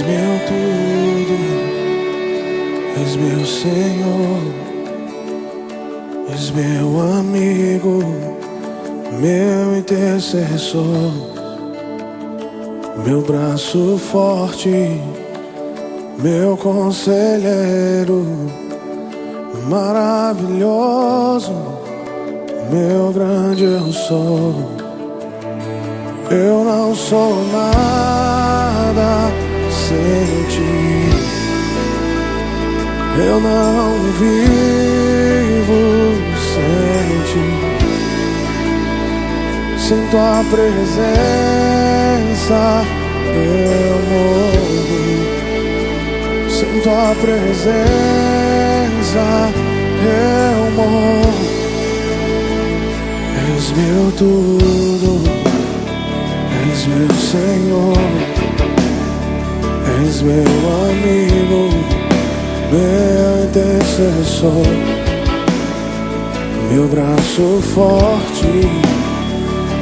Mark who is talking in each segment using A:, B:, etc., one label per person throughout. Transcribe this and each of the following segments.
A: meu tudo, és meu Senhor, és meu amigo, meu intercessor, meu braço forte, meu conselheiro, maravilhoso, meu grande eu sou. Eu não sou nada sem ti, eu não vivo sem ti. Sem tua presença eu morro, sem tua presença eu morro. És meu tudo, és meu Senhor, és meu amigo, meu intercessor, meu braço forte,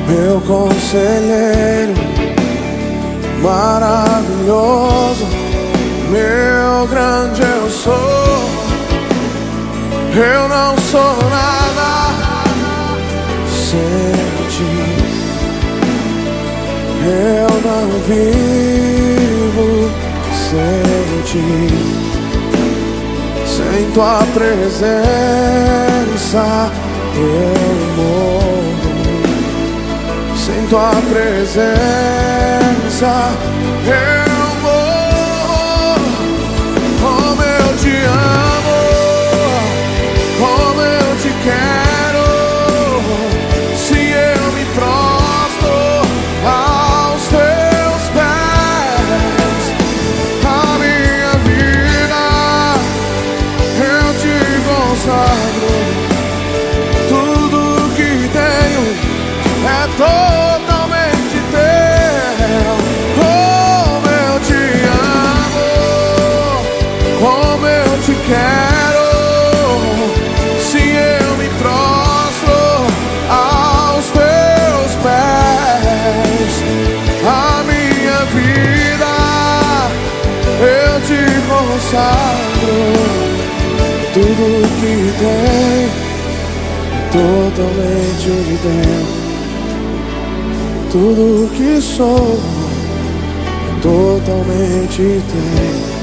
A: meu conselheiro, maravilhoso, meu grande eu sou. Eu não sou nada sem ti, eu não vivo sem ti. Sem tua presença eu morro, sem tua presença eu morro. Como eu te amo, como eu te quero, se eu me prostro aos teus pés, a minha vida eu te consagro. Tudo que tenho é totalmente teu. Como eu te amo, como eu te quero, se eu me prostro aos teus pés, a minha vida eu te consagro. Tudo que tem é totalmente teu. Tudo que sou é totalmente teu.